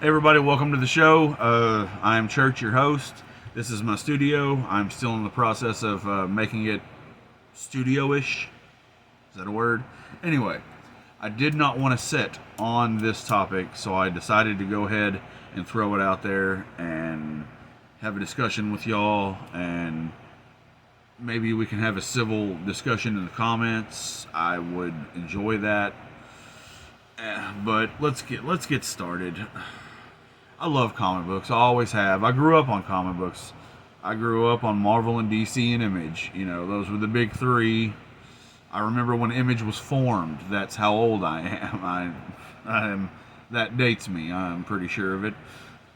Hey everybody, welcome to the show. I am Church, your host. This is my studio. I'm still in the process of making it studio-ish. Is that a word? Anyway, I did not want to sit on this topic, so I decided to go ahead and throw it out there and have a discussion with y'all, and maybe we can have a civil discussion in the comments. I would enjoy that. But let's get started. I love comic books. I always have. I grew up on comic books. I grew up on Marvel and DC and Image. You know, those were the big three. I remember when Image was formed. That's how old I am. I am. That dates me. I'm pretty sure of it.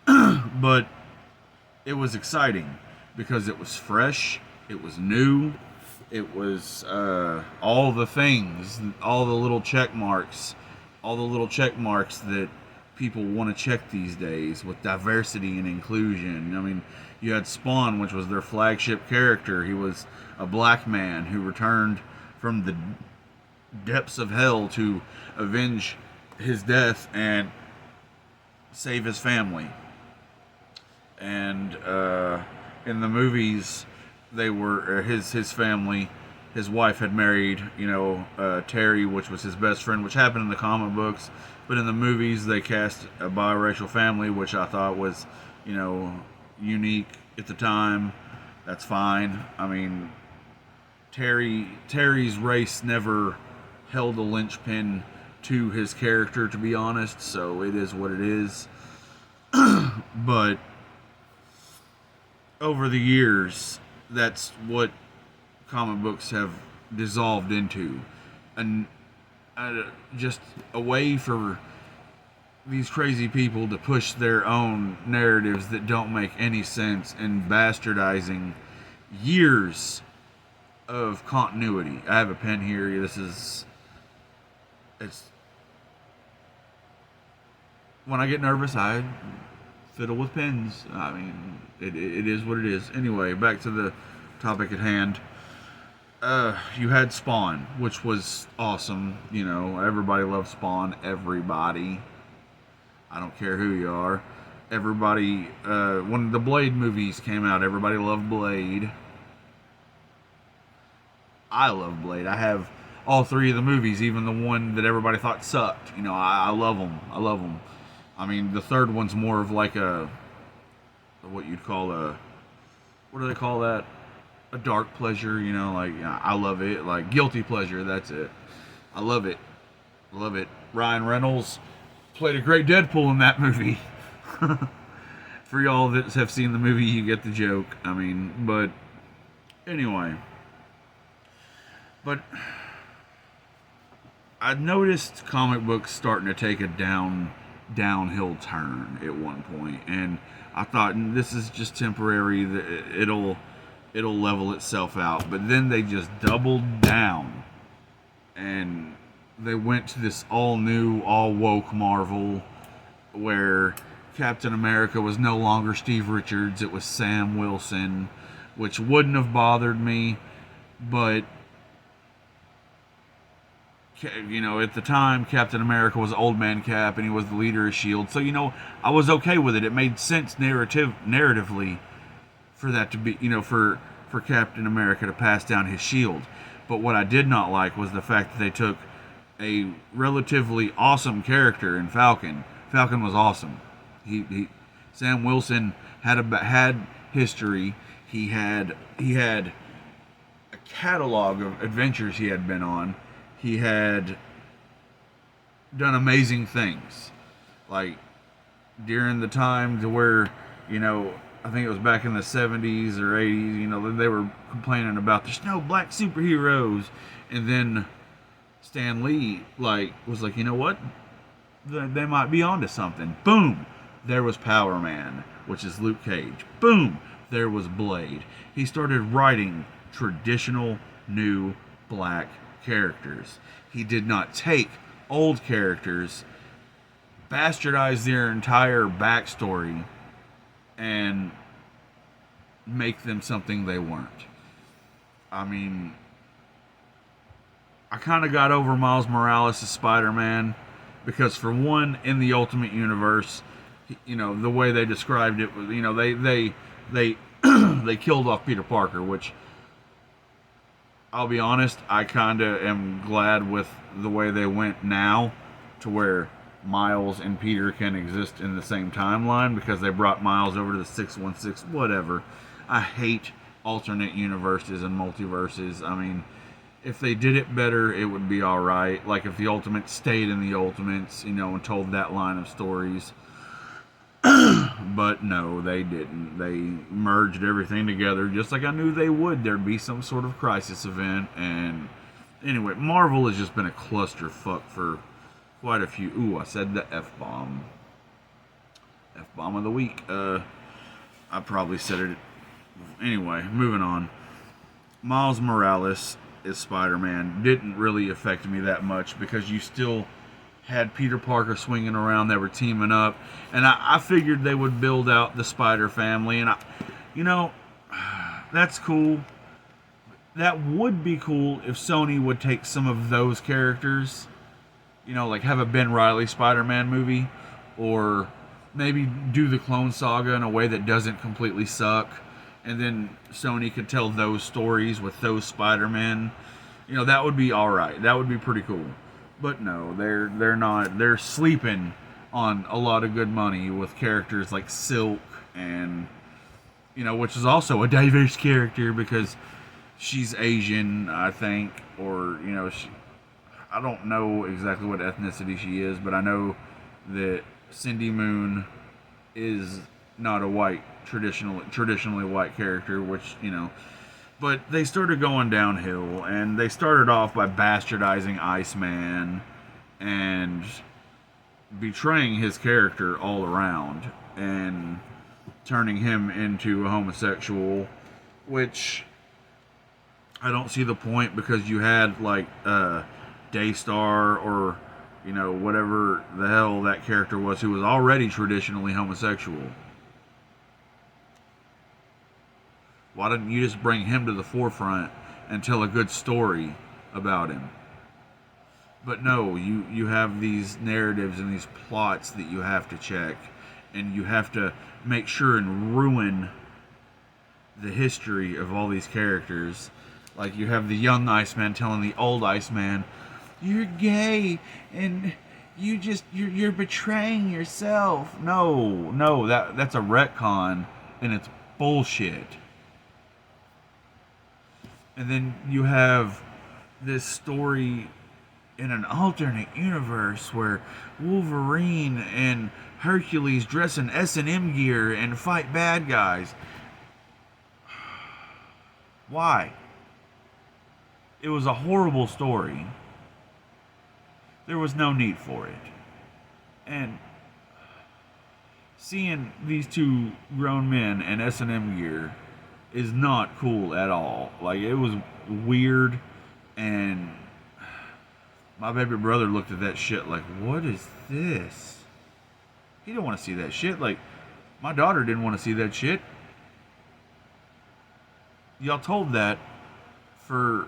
But it was exciting because it was fresh. It was new. It was all the things, all the little check marks, that people want to check these days with diversity and inclusion. I mean, you had Spawn, which was their flagship character. He was a black man who returned from the depths of hell to avenge his death and save his family. And in the movies, they were his family. His wife had married, Terry, which was his best friend, which happened in the comic books. But in the movies, they cast a biracial family, which I thought was, unique at the time. That's fine. I mean, Terry's race never held a linchpin to his character, to be honest. So it is what it is. But over the years, that's what comic books have dissolved into, and just a way for these crazy people to push their own narratives that don't make any sense and bastardizing years of continuity. I have a pen here. It's when I get nervous, I fiddle with pens. I mean, it is what it is. Anyway, back to the topic at hand. You had Spawn, which was awesome. Everybody loves Spawn. Everybody. I don't care who you are. Everybody, when the Blade movies came out, everybody loved Blade. I love Blade. I have all three of the movies, even the one that everybody thought sucked. I love them. I love them. I mean, the third one's more of like what you'd call what do they call that? A dark pleasure, I love it. Like guilty pleasure, that's it. I love it. Love it. Ryan Reynolds played a great Deadpool in that movie. For y'all that have seen the movie, you get the joke. I mean, but anyway. But I noticed comic books starting to take a downhill turn at one point, and I thought this is just temporary. That it'll level itself out. But then they just doubled down, and they went to this all new, all woke Marvel, where Captain America was no longer Steve Richards. It was Sam Wilson, which wouldn't have bothered me, but at the time, Captain America was Old Man Cap, and he was the leader of S.H.I.E.L.D. So, I was okay with it. It made sense narratively for that to be, for Captain America to pass down his shield. But what I did not like was the fact that they took a relatively awesome character in Falcon. Falcon was awesome. Sam Wilson had history. He had a catalog of adventures he had been on. He had done amazing things, like during the time to where, I think it was back in the 70s or 80s, they were complaining about there's no black superheroes, and then Stan Lee was like, you know what, they might be onto something. Boom, there was Power Man, which is Luke Cage. Boom, there was Blade. He started writing traditional new black characters. He did not take old characters, bastardize their entire backstory, and make them something they weren't. I mean, I kind of got over Miles Morales as Spider-Man because, for one, in the Ultimate Universe, The way they described it was, they they killed off Peter Parker, which I'll be honest, I kind of am glad with the way they went now, to where Miles and Peter can exist in the same timeline, because they brought Miles over to the 616, whatever. I hate alternate universes and multiverses. I mean, if they did it better, it would be alright. Like if the Ultimates stayed in the Ultimates, and told that line of stories. But no, they didn't. They merged everything together, just like I knew they would. There'd be some sort of crisis event, and anyway, Marvel has just been a clusterfuck for quite a few. Ooh, I said the F-bomb. F-bomb of the week. I probably said it. Anyway, moving on. Miles Morales is Spider-Man. Didn't really affect me that much, because you still had Peter Parker swinging around. They were teaming up, and I figured they would build out the Spider family, and that's cool. That would be cool if Sony would take some of those characters, like have a Ben Reilly Spider-Man movie, or maybe do the Clone Saga in a way that doesn't completely suck, and then Sony could tell those stories with those Spider-Men. That would be alright. That would be pretty cool. But no, they're not. They're sleeping on a lot of good money with characters like Silk, and which is also a diverse character because she's Asian, I think, or I don't know exactly what ethnicity she is, but I know that Cindy Moon is not a white traditionally white character, which But they started going downhill, and they started off by bastardizing Iceman and betraying his character all around and turning him into a homosexual, which I don't see the point, because you had like Daystar, or whatever the hell that character was, who was already traditionally homosexual. Why didn't you just bring him to the forefront and tell a good story about him? But no, you have these narratives and these plots that you have to check, and you have to make sure and ruin the history of all these characters. Like you have the young Iceman telling the old Iceman, "You're gay and you're betraying yourself." No, that's a retcon, and it's bullshit. And then you have this story in an alternate universe where Wolverine and Hercules dress in S&M gear and fight bad guys. Why? It was a horrible story. There was no need for it. And seeing these two grown men in S&M gear is not cool at all. Like, it was weird, and my baby brother looked at that shit like, what is this? He didn't want to see that shit. Like, my daughter didn't want to see that shit. Y'all told that for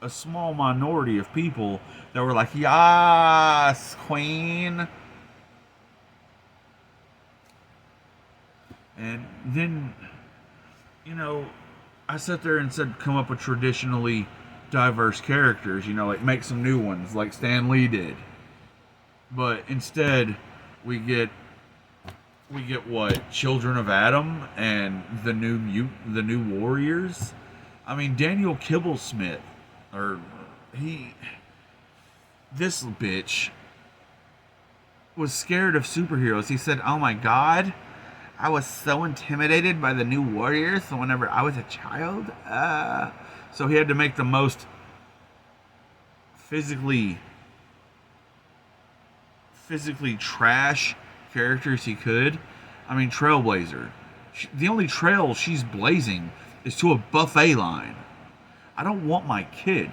a small minority of people that were like, "Yas, queen." And then, I sat there and said, come up with traditionally diverse characters, like make some new ones, like Stan Lee did. But instead, we get what? Children of Adam and the new Warriors. I mean, Daniel Kibblesmith, this bitch was scared of superheroes. He said, "Oh my God, I was so intimidated by the new Warriors whenever I was a child." So he had to make the most physically trash characters he could. I mean, Trailblazer. The only trail she's blazing is to a buffet line. I don't want my kid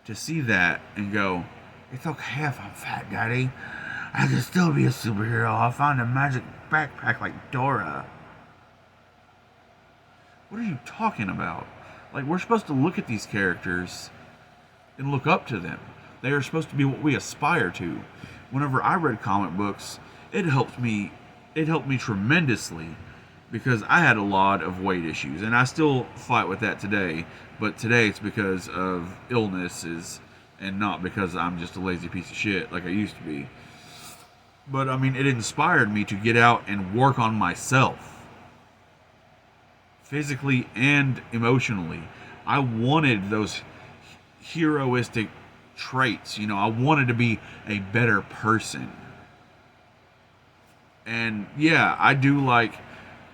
to see that and go, "It's okay if I'm fat, Daddy. I can still be a superhero. I'll find a magic backpack like Dora." What are you talking about? Like, we're supposed to look at these characters and look up to them. They are supposed to be what we aspire to. Whenever I read comic books, it helped me it helped me tremendously because I had a lot of weight issues, and I still fight with that today. But today it's because of illnesses and not because I'm just a lazy piece of shit like I used to be. But I mean, it inspired me to get out and work on myself, physically and emotionally. I wanted those heroistic traits. I wanted to be a better person. And yeah, I do like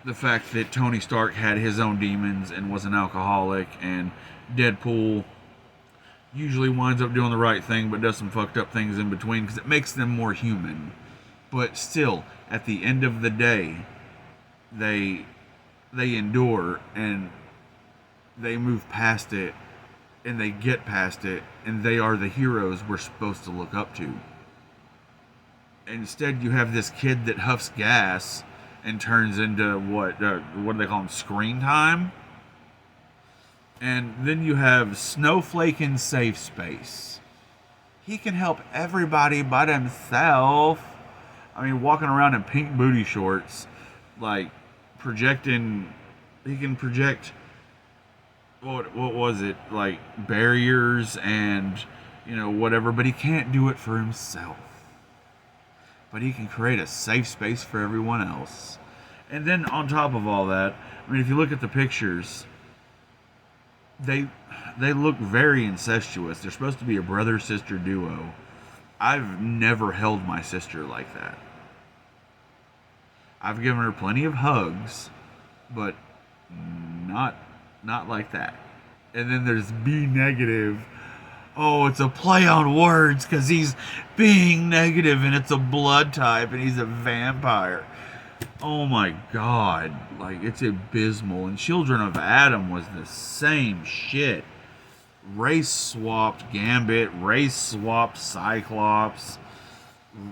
the fact that Tony Stark had his own demons and was an alcoholic, and Deadpool usually winds up doing the right thing but does some fucked up things in between because it makes them more human. But still, at the end of the day, they endure and they move past it and they get past it, and they are the heroes we're supposed to look up to. Instead, you have this kid that huffs gas and turns into what do they call him? Screen time. And then you have Snowflake in Safe Space. He can help everybody but himself. I mean, walking around in pink booty shorts, like projecting. He can project. What was it, like barriers and whatever, but he can't do it for himself. But he can create a safe space for everyone else. And then on top of all that, I mean, if you look at the pictures, they look very incestuous. They're supposed to be a brother-sister duo. I've never held my sister like that. I've given her plenty of hugs, but not like that. And then there's B negative. Oh, it's a play on words because he's being negative and it's a blood type and he's a vampire. Oh my god. Like, it's abysmal. And Children of Adam was the same shit. Race swapped Gambit, race swapped Cyclops,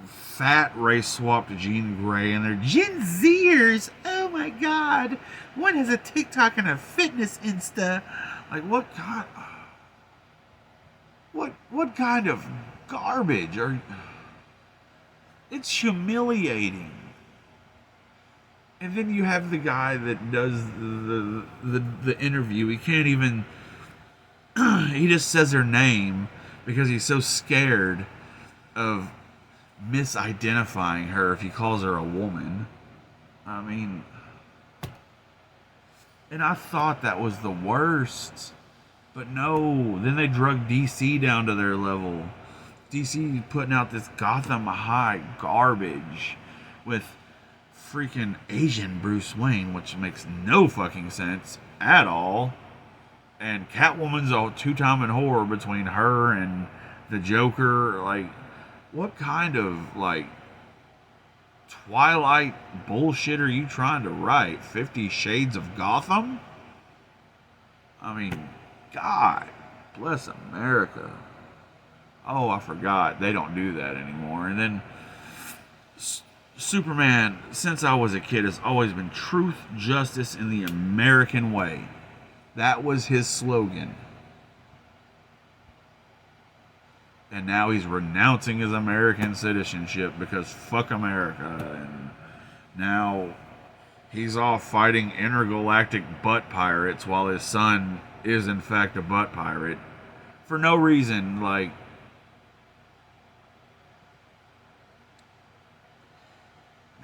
fat race swapped Jean Grey, and they're Gen Zers. Oh my god. One has a TikTok and a fitness Insta. Like, what god? What kind of garbage are? It's humiliating. And then you have the guy that does the interview. He can't even. He just says her name because he's so scared of misidentifying her if he calls her a woman. I mean, and I thought that was the worst. But no, then they drug DC down to their level. DC putting out this Gotham High garbage with freaking Asian Bruce Wayne, which makes no fucking sense at all. And Catwoman's a two-time in horror between her and the Joker. Like, what kind of, like, Twilight bullshit are you trying to write? 50 Shades of Gotham? I mean, God bless America. Oh, I forgot. They don't do that anymore. And then Superman, since I was a kid, has always been truth, justice, in the American way. That was his slogan. And now he's renouncing his American citizenship because fuck America. And now he's off fighting intergalactic butt pirates while his son is in fact a butt pirate. For no reason, like...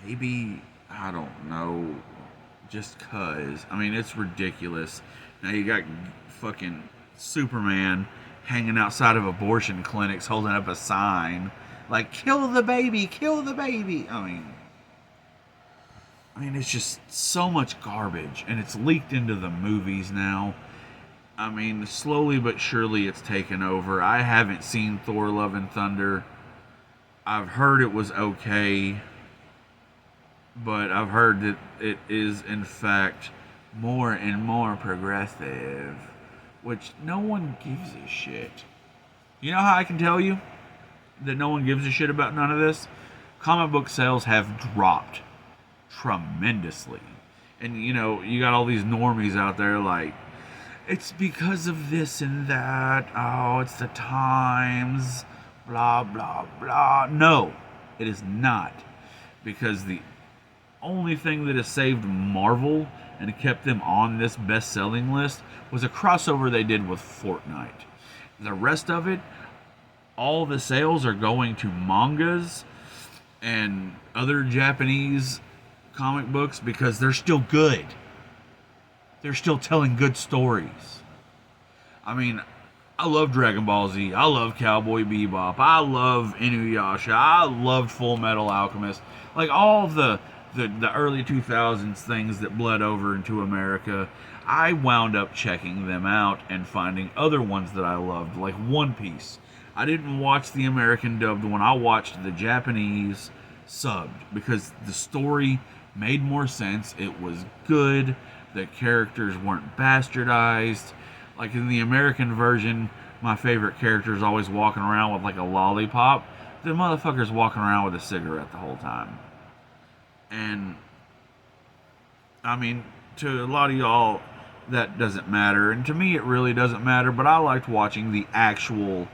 Maybe, I don't know, just cuz. I mean, it's ridiculous. Now you got fucking Superman hanging outside of abortion clinics holding up a sign like, kill the baby, kill the baby. I mean, it's just so much garbage, and it's leaked into the movies now. I mean, slowly but surely it's taken over. I haven't seen Thor Love and Thunder. I've heard it was okay, but I've heard that it is, in fact, more and more progressive, which no one gives a shit. You know how I can tell you that no one gives a shit about none of this? Comic book sales have dropped tremendously. And, you got all these normies out there like, it's because of this and that. Oh, it's the times. Blah, blah, blah. No, it is not. Because the only thing that has saved Marvel and kept them on this best-selling list was a crossover they did with Fortnite. The rest of it, all the sales are going to mangas and other Japanese comic books because they're still good. They're still telling good stories. I mean, I love Dragon Ball Z. I love Cowboy Bebop. I love Inuyasha. I loved Full Metal Alchemist. Like all of the early 2000s things that bled over into America, I wound up checking them out and finding other ones that I loved, like One Piece. I didn't watch the American dubbed one. I watched the Japanese subbed because the story made more sense. It was good. The characters weren't bastardized. Like in the American version, my favorite character is always walking around with like a lollipop. The motherfucker's walking around with a cigarette the whole time. And I mean, to a lot of y'all, that doesn't matter. And to me, it really doesn't matter. But I liked watching the actual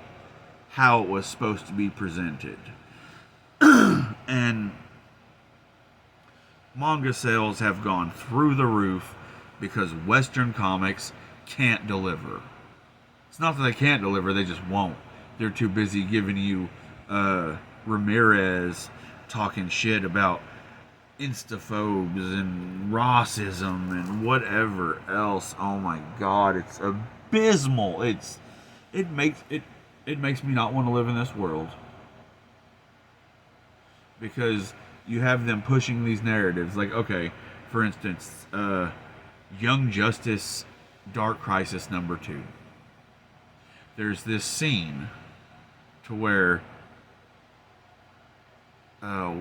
how it was supposed to be presented. And manga sales have gone through the roof because Western comics can't deliver. It's not that they can't deliver, they just won't. They're too busy giving you Ramirez talking shit about instaphobes and Rossism and whatever else. Oh my god, it's abysmal. It makes me not want to live in this world. Because you have them pushing these narratives. Like, okay, for instance, Young Justice Dark Crisis #2. There's this scene to where I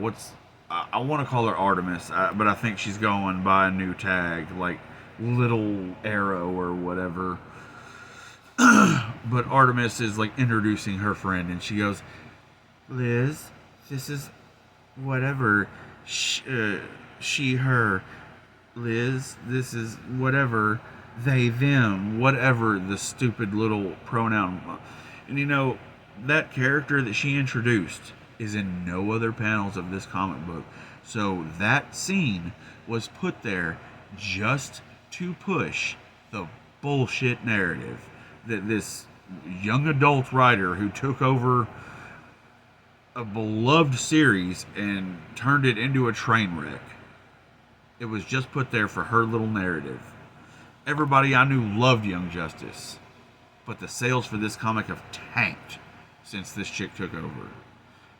want to call her Artemis, but I think she's going by a new tag, like Little Arrow or whatever. But Artemis is like introducing her friend, and she goes, "Liz, this is whatever she, her. Liz, this is whatever they, them, whatever the stupid little pronoun." And you know, that character that she introduced is in no other panels of this comic book. So that scene was put there just to push the bullshit narrative that this young adult writer who took over a beloved series and turned it into a train wreck. It was just put there for her little narrative. Everybody I knew loved Young Justice, but the sales for this comic have tanked since this chick took over.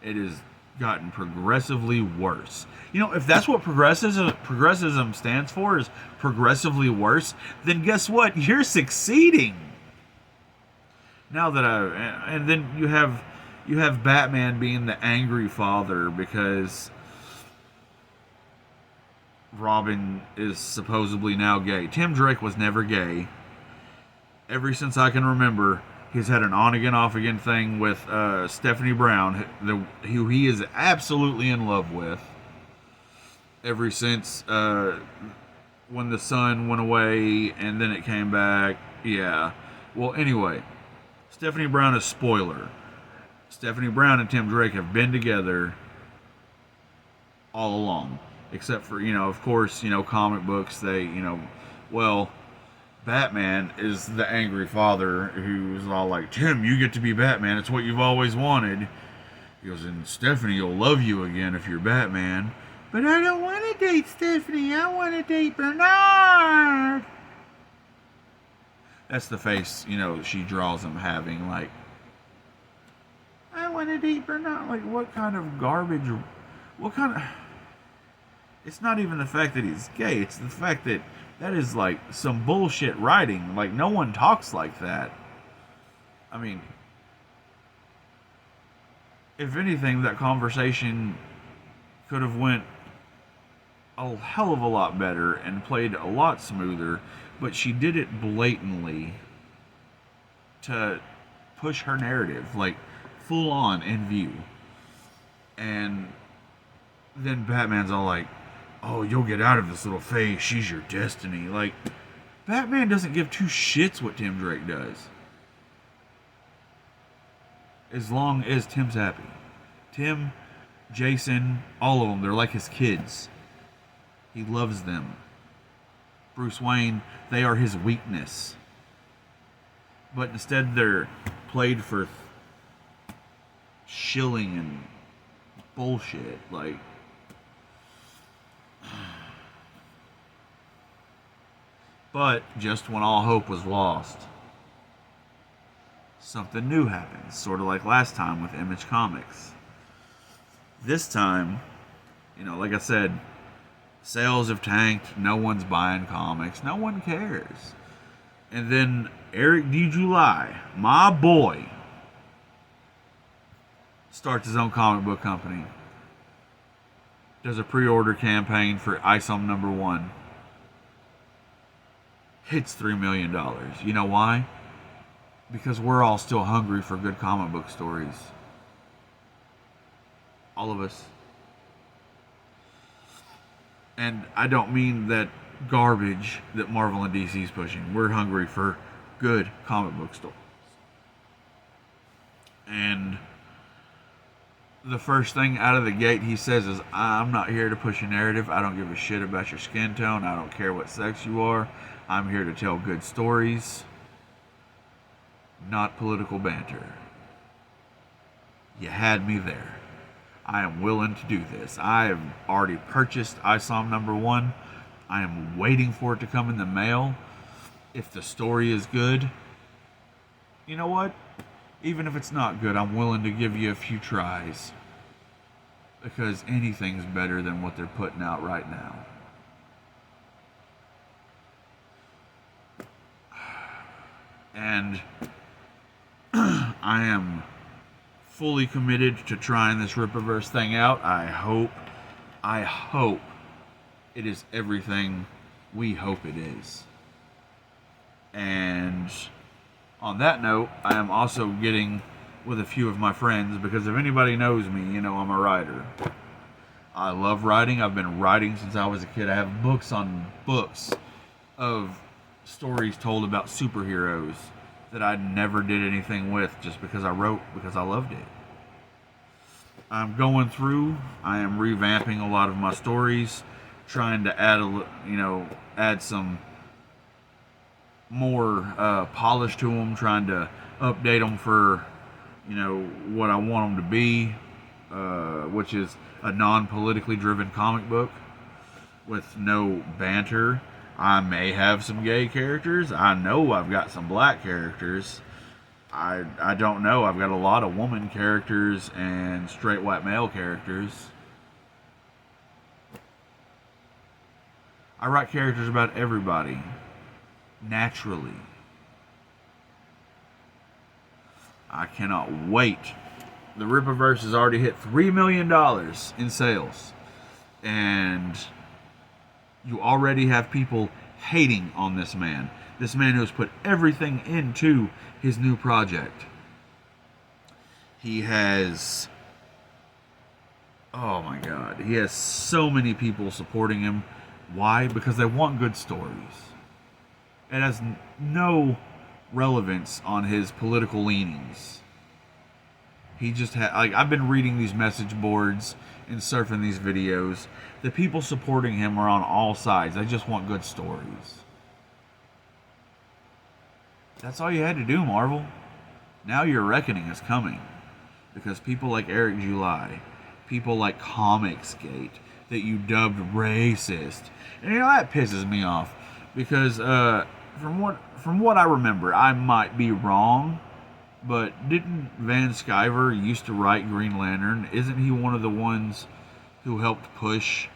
It has gotten progressively worse. You know, if that's what progressivism stands for, is progressively worse, then guess what? You're succeeding. Now that and then you have Batman being the angry father because Robin is supposedly now gay. Tim Drake was never gay. Ever since I can remember, he's had an on-again, off-again thing with Stephanie Brown, who he is absolutely in love with. Ever since when the sun went away and then it came back. Yeah. Well, anyway, Stephanie Brown is spoiler. Stephanie Brown and Tim Drake have been together all along. Except for, of course, comic books, well, Batman is the angry father who's all like, "Tim, you get to be Batman. It's what you've always wanted." He goes, "And Stephanie will love you again if you're Batman." "But I don't want to date Stephanie. I want to date Bernard." That's the face, she draws him having, like, "I want to date Bernard." Like, what kind of garbage? What kind of... It's not even the fact that he's gay. It's the fact that is like some bullshit writing. Like, no one talks like that. I mean, if anything, that conversation could have went a hell of a lot better and played a lot smoother, but she did it blatantly to push her narrative, like, full on in view. And then Batman's all like, "Oh, you'll get out of this little phase. She's your destiny." Like, Batman doesn't give two shits what Tim Drake does. As long as Tim's happy. Tim, Jason, all of them, they're like his kids. He loves them. Bruce Wayne, they are his weakness. But instead they're played for shilling and bullshit. Like, but just when all hope was lost, something new happened. Sort of like last time with Image Comics. This time, like I said, sales have tanked. No one's buying comics. No one cares. And then Eric D. July, my boy, starts his own comic book company. Does a pre-order campaign for ISOM #1. Hits $3 million. You know why? Because we're all still hungry for good comic book stories. All of us. And I don't mean that garbage that Marvel and DC is pushing. We're hungry for good comic book stories. And the first thing out of the gate he says is, I'm not here to push a narrative. I don't give a shit about your skin tone. I don't care what sex you are. I'm here to tell good stories, not political banter. You had me there. I am willing to do this. I have already purchased ISOM #1. I am waiting for it to come in the mail. If the story is good, you know what? Even if it's not good, I'm willing to give you a few tries. Because anything's better than what they're putting out right now. And I am fully committed to trying this rippaverse thing out. I hope it is everything we hope it is. And on that note, I am also getting with a few of my friends, because if anybody knows me, I'm a writer. I love writing. I've been writing since I was a kid. I have books on books of stories told about superheroes that I never did anything with, just because I wrote, because I loved it. I'm going through, I am revamping a lot of my stories, trying to add some more polish to them, trying to update them for, what I want them to be, which is a non-politically driven comic book with no banter. I may have some gay characters. I know I've got some black characters. I don't know. I've got a lot of woman characters and straight white male characters. I write characters about everybody. Naturally. I cannot wait. The Rippaverse has already hit $3 million in sales. And you already have people hating on this man. This man who has put everything into his new project. He has... Oh my God. He has so many people supporting him. Why? Because they want good stories. It has no relevance on his political leanings. He just had, I've been reading these message boards and surfing these videos. The people supporting him are on all sides. They just want good stories. That's all you had to do, Marvel. Now your reckoning is coming. Because people like Eric July, people like Comicsgate, that you dubbed racist. And that pisses me off. Because from what I remember, I might be wrong, but didn't Van Sciver used to write Green Lantern? Isn't he one of the ones who helped push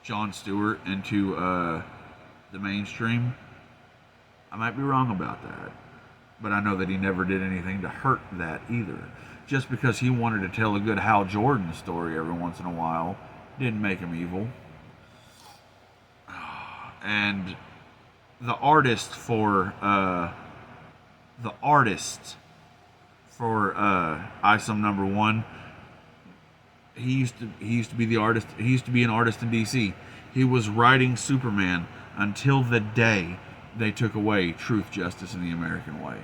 Jon Stewart into the mainstream? I might be wrong about that, but I know that he never did anything to hurt that either. Just because he wanted to tell a good Hal Jordan story every once in a while didn't make him evil. And the artist for ISOM #1, he used to be the artist. He used to be an artist in DC. He was writing Superman until the day they took away Truth, Justice, and the American Way.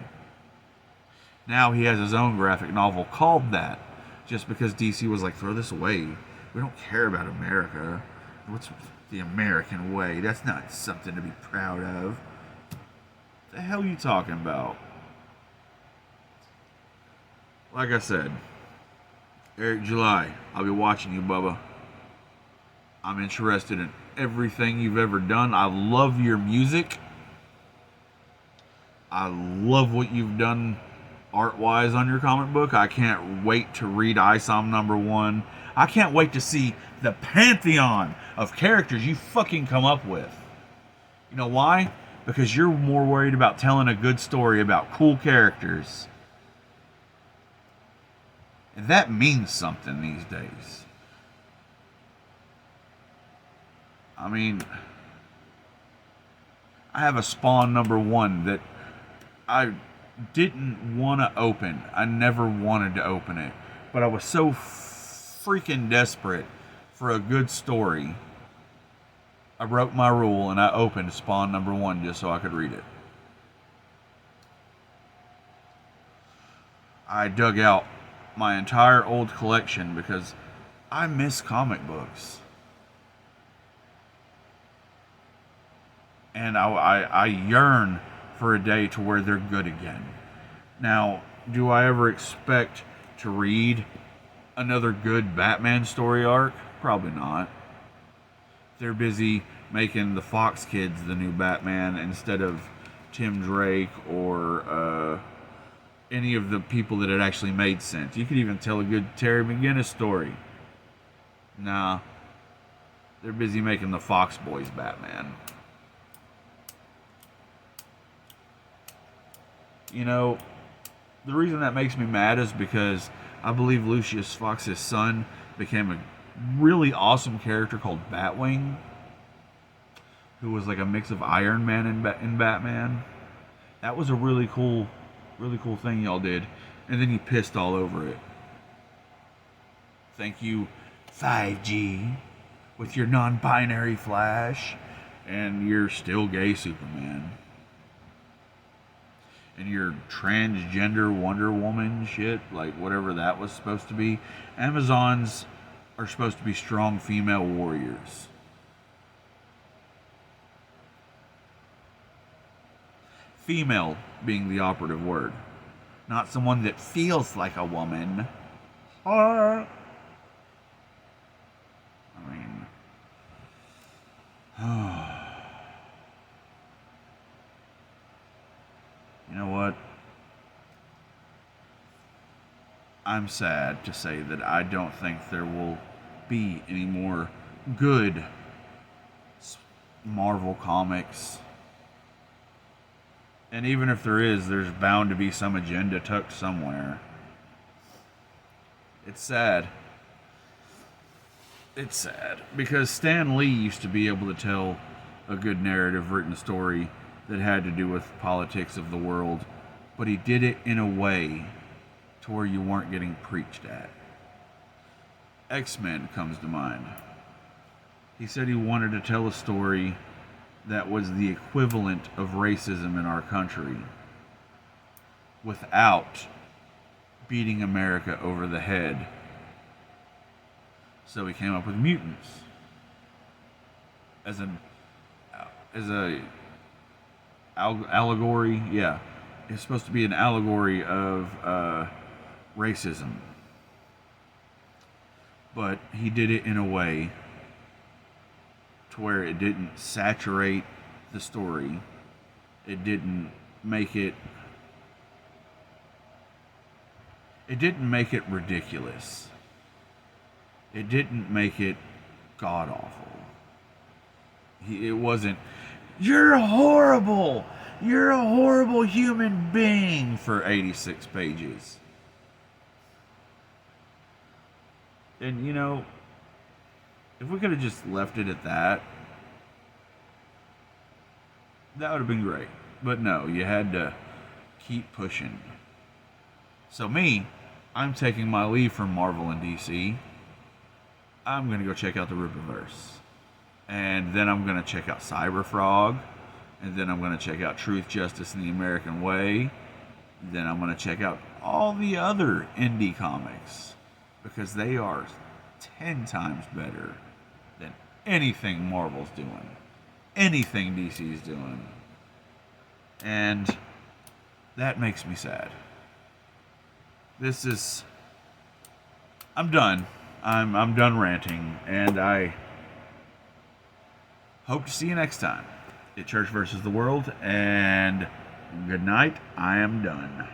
Now he has his own graphic novel called that, just because DC was like, throw this away. We don't care about America. The American way. That's not something to be proud of. What the hell are you talking about? Like I said, Eric July, I'll be watching you, Bubba. I'm interested in everything you've ever done. I love your music. I love what you've done art-wise on your comic book. I can't wait to read ISOM #1. I can't wait to see the pantheon of characters you fucking come up with. You know why? Because you're more worried about telling a good story about cool characters. And that means something these days. I mean, I have a Spawn #1 that I didn't want to open. I never wanted to open it. But I was so freaking desperate for a good story. I broke my rule and I opened Spawn #1 just so I could read it. I dug out my entire old collection because I miss comic books. And I yearn for a day to where they're good again. Now, do I ever expect to read another good Batman story arc? Probably not. They're busy making the Fox kids the new Batman instead of Tim Drake or any of the people that it actually made sense. You could even tell a good Terry McGinnis story. Nah, they're busy making the Fox boys Batman. You know, the reason that makes me mad is because I believe Lucius Fox's son became a really awesome character called Batwing, who was like a mix of Iron Man and Batman. That was a really cool thing y'all did, and then you pissed all over it. Thank you, 5G, with your non-binary Flash, and your still gay Superman. And your transgender Wonder Woman shit, like whatever that was supposed to be. Amazons are supposed to be strong female warriors. Female being the operative word. Not someone that feels like a woman. I mean... You know what? I'm sad to say that I don't think there will be any more good Marvel comics. And even if there is, there's bound to be some agenda tucked somewhere. It's sad. It's sad. Because Stan Lee used to be able to tell a good narrative written story that had to do with politics of the world, but he did it in a way to where you weren't getting preached at. X-Men comes to mind. He said he wanted to tell a story that was the equivalent of racism in our country without beating America over the head. So he came up with mutants as a allegory. Yeah, it's supposed to be an allegory of racism, but he did it in a way to where it didn't saturate the story. It didn't make it ridiculous. It didn't make it god awful. It wasn't, you're horrible, you're a horrible human being, for 86 pages. And you know, if we could have just left it at that, that would have been great. But no, you had to keep pushing. So me, I'm taking my leave from Marvel and DC. I'm going to go check out the Rippaverse. And then I'm going to check out Cyberfrog. And then I'm going to check out Truth, Justice, and the American Way. Then I'm going to check out all the other indie comics, because they are 10 times better than anything Marvel's doing, anything DC's doing. And that makes me sad. This is. I'm done. I'm done ranting, and I hope to see you next time at Church versus the World. And good night. I am done.